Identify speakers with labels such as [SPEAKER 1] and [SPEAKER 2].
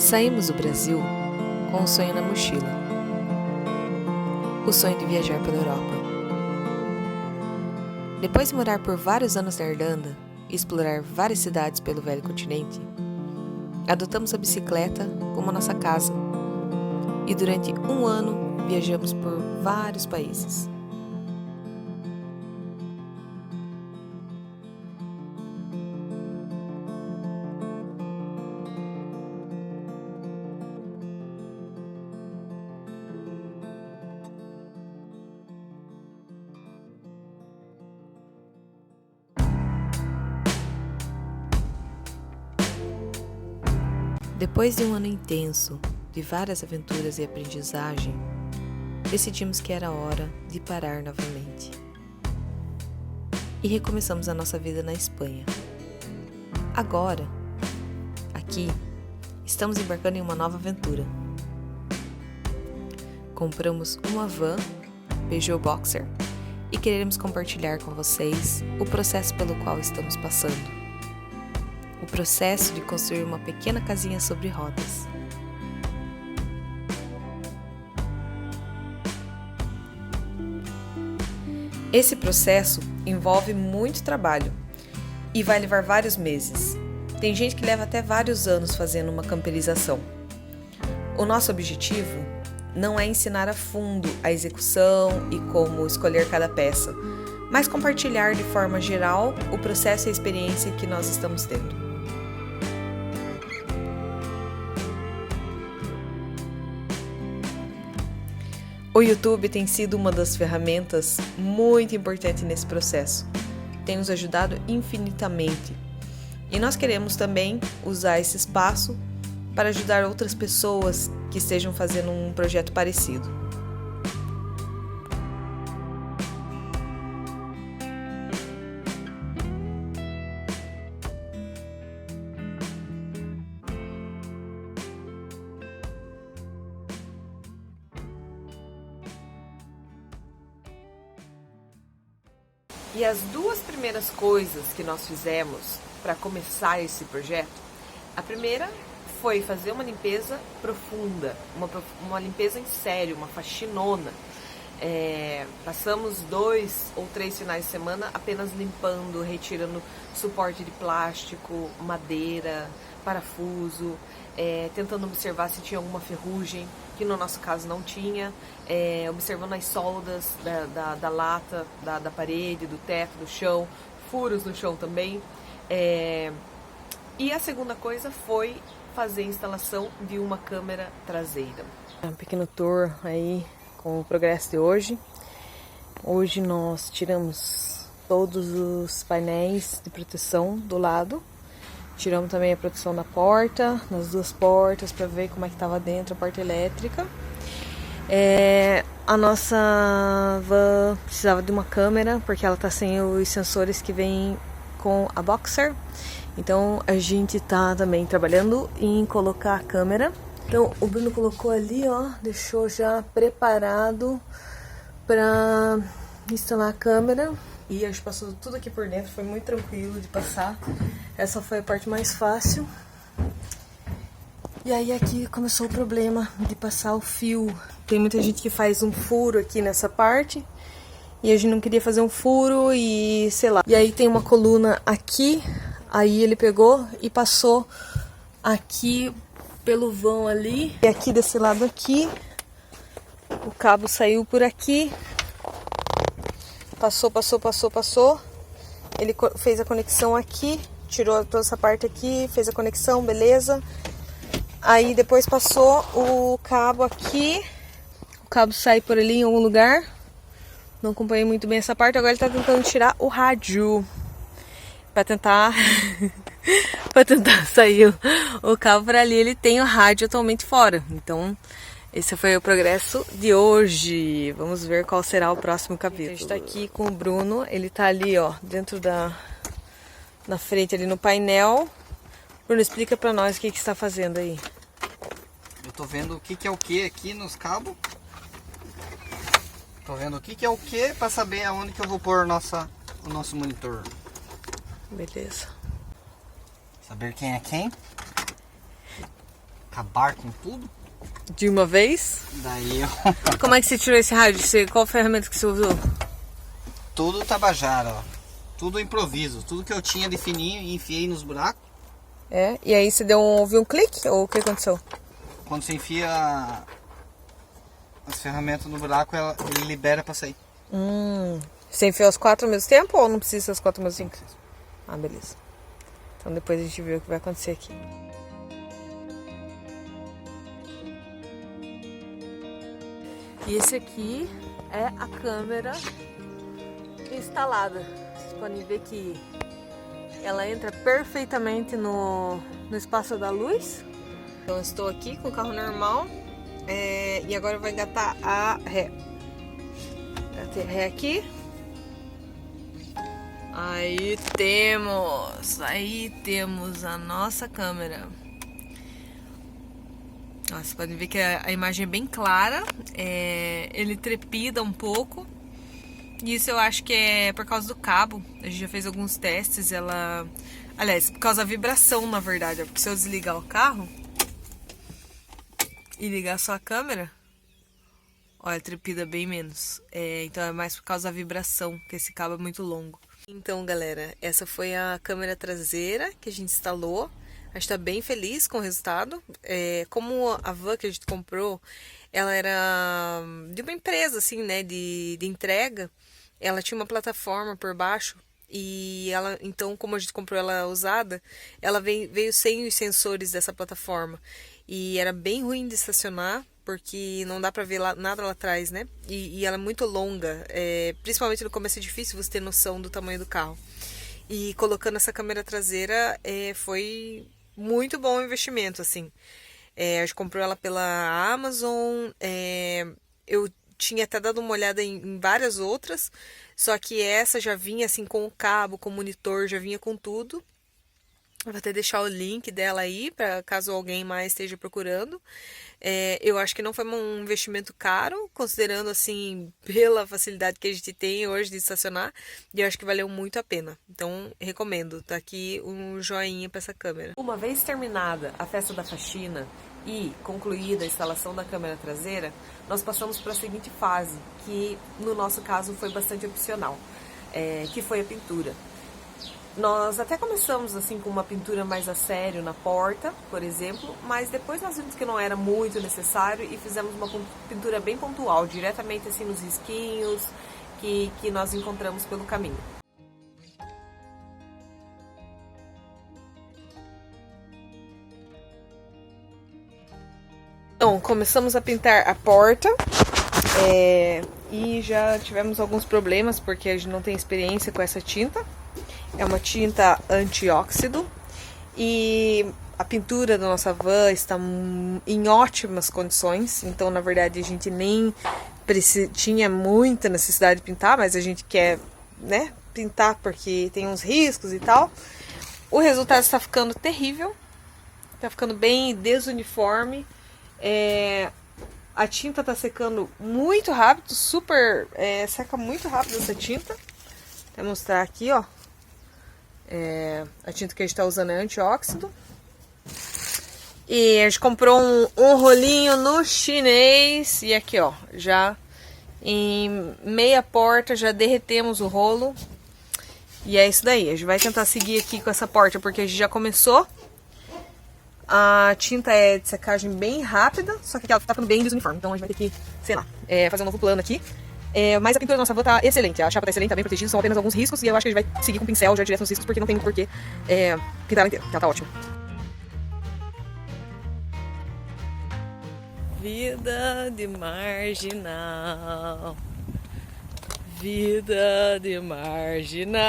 [SPEAKER 1] Saímos do Brasil com um sonho na mochila. O sonho de viajar pela Europa. Depois de morar por vários anos na Irlanda e explorar várias cidades pelo velho continente, adotamos a bicicleta como a nossa casa e durante um ano viajamos por vários países. Depois de um ano intenso, de várias aventuras e aprendizagem, decidimos que era hora de parar novamente. E recomeçamos a nossa vida na Espanha. Agora, aqui, estamos embarcando em uma nova aventura. Compramos uma van Peugeot Boxer e queremos compartilhar com vocês o processo pelo qual estamos passando. O processo de construir uma pequena casinha sobre rodas. Esse processo envolve muito trabalho e vai levar vários meses. Tem gente que leva até vários anos fazendo uma camperização. O nosso objetivo não é ensinar a fundo a execução e como escolher cada peça, mas compartilhar de forma geral o processo e a experiência que nós estamos tendo. O YouTube tem sido uma das ferramentas muito importantes nesse processo. Tem nos ajudado infinitamente. E nós queremos também usar esse espaço para ajudar outras pessoas que estejam fazendo um projeto parecido. E as duas primeiras coisas que nós fizemos para começar esse projeto, a primeira foi fazer uma limpeza profunda, uma limpeza em sério, uma faxinona. Passamos 2 ou 3 finais de semana apenas limpando, retirando suporte de plástico, madeira, parafuso, tentando observar se tinha alguma ferrugem, que no nosso caso não tinha, observando as soldas da lata, da parede, do teto, do chão, furos no chão também. E a segunda coisa foi fazer a instalação de uma câmera traseira. Um pequeno tour aí com o progresso de hoje. Hoje nós tiramos todos os painéis de proteção do lado. Tiramos também a proteção da porta, nas duas portas, para ver como é que estava dentro a porta elétrica. A nossa van precisava de uma câmera, porque ela está sem os sensores que vêm com a Boxer. Então a gente está também trabalhando em colocar a câmera. Então o Bruno colocou ali, ó, deixou já preparado para instalar a câmera. E a gente passou tudo aqui por dentro, foi muito tranquilo de passar. Essa foi a parte mais fácil. E aí aqui começou o problema de passar o fio. Tem muita gente que faz um furo aqui nessa parte. E a gente não queria fazer um furo e sei lá. E aí tem uma coluna aqui. Aí ele pegou e passou aqui pelo vão ali. E aqui desse lado aqui. O cabo saiu por aqui. Passou. Ele fez a conexão aqui, tirou toda essa parte aqui, fez a conexão, beleza. Aí depois passou o cabo aqui. O cabo sai por ali em algum lugar. Não acompanhei muito bem essa parte. Agora ele tá tentando tirar o rádio. Pra tentar sair o cabo por ali. Ele tem o rádio atotalmente fora. Então esse foi o progresso de hoje. Vamos ver qual será o próximo capítulo. A gente tá aqui com o Bruno. Ele tá ali, ó, dentro na frente, ali no painel. Bruno, explica pra nós o que você está fazendo aí.
[SPEAKER 2] Eu tô vendo o que é o que aqui nos cabos. Tô vendo o que é o que pra saber aonde que eu vou pôr o nosso monitor.
[SPEAKER 1] Beleza.
[SPEAKER 2] Saber quem é quem. acabar com tudo.
[SPEAKER 1] De uma vez?
[SPEAKER 2] Daí eu...
[SPEAKER 1] Como é que você tirou esse rádio? Qual ferramenta que você usou?
[SPEAKER 2] Tudo tabajara, ó. Tudo improviso. Tudo que eu tinha de fininho e enfiei nos buracos.
[SPEAKER 1] É? E aí você ouviu um clique? Ou o que aconteceu?
[SPEAKER 2] Quando você enfia as ferramentas no buraco, ele libera pra sair.
[SPEAKER 1] Você enfiou as 4 ao mesmo tempo ou não precisa das 4 ao mesmo tempo? Ah, beleza. Então depois a gente vê o que vai acontecer aqui. E esse aqui é a câmera instalada. Vocês podem ver que ela entra perfeitamente no espaço da luz. Então eu estou aqui com o carro normal e agora eu vou engatar a ré. Engatei a ré aqui. Aí temos a nossa câmera. Vocês podem ver que a imagem é bem clara, ele trepida um pouco. Isso eu acho que é por causa do cabo. A gente já fez alguns testes, aliás, por causa da vibração, na verdade. Porque se eu desligar o carro e ligar só a câmera, olha, trepida bem menos. Então é mais por causa da vibração, que esse cabo é muito longo. Então, galera, essa foi a câmera traseira que a gente instalou. A gente tá bem feliz com o resultado. Como a van que a gente comprou, ela era de uma empresa, assim, né, de entrega. Ela tinha uma plataforma por baixo e então, como a gente comprou ela usada, ela veio sem os sensores dessa plataforma. E era bem ruim de estacionar, porque não dá pra ver nada lá atrás, né? E ela é muito longa, principalmente no começo é difícil você ter noção do tamanho do carro. E colocando essa câmera traseira foi muito bom o investimento, assim. A gente comprou ela pela Amazon, eu tinha até dado uma olhada em várias outras, só que essa já vinha assim com o cabo, com o monitor, já vinha com tudo. Vou até deixar o link dela aí, para caso alguém mais esteja procurando. Eu acho que não foi um investimento caro, considerando assim, pela facilidade que a gente tem hoje de estacionar, e eu acho que valeu muito a pena. Então, recomendo. Tá aqui um joinha para essa câmera. Uma vez terminada a festa da faxina e concluída a instalação da câmera traseira, nós passamos para a seguinte fase, que no nosso caso foi bastante opcional, que foi a pintura. Nós até começamos assim com uma pintura mais a sério na porta, por exemplo, mas depois nós vimos que não era muito necessário e fizemos uma pintura bem pontual, diretamente assim nos risquinhos que nós encontramos pelo caminho. Então, começamos a pintar a porta e já tivemos alguns problemas porque a gente não tem experiência com essa tinta. É uma tinta anti-óxido e a pintura da nossa van está em ótimas condições, então na verdade a gente nem tinha muita necessidade de pintar, mas a gente quer, né, pintar porque tem uns riscos e tal. O resultado está ficando terrível, está ficando bem desuniforme, a tinta está secando muito rápido, seca muito rápido essa tinta. Vou mostrar aqui, ó. A tinta que a gente está usando é anti-óxido. E a gente comprou um rolinho no chinês. E aqui, ó, já em meia porta já derretemos o rolo. E é isso daí. A gente vai tentar seguir aqui com essa porta porque a gente já começou. A tinta é de secagem bem rápida, só que ela tá ficando bem desuniforme. Então a gente vai ter que, sei lá, fazer um novo plano aqui. Mas a pintura da nossa van tá excelente, a chapa tá excelente, tá bem protegida, são apenas alguns riscos e eu acho que a gente vai seguir com o pincel já direto nos riscos porque não tem muito porquê pintar ela inteira, que ela tá ótima. Vida de marginal, vida de marginal.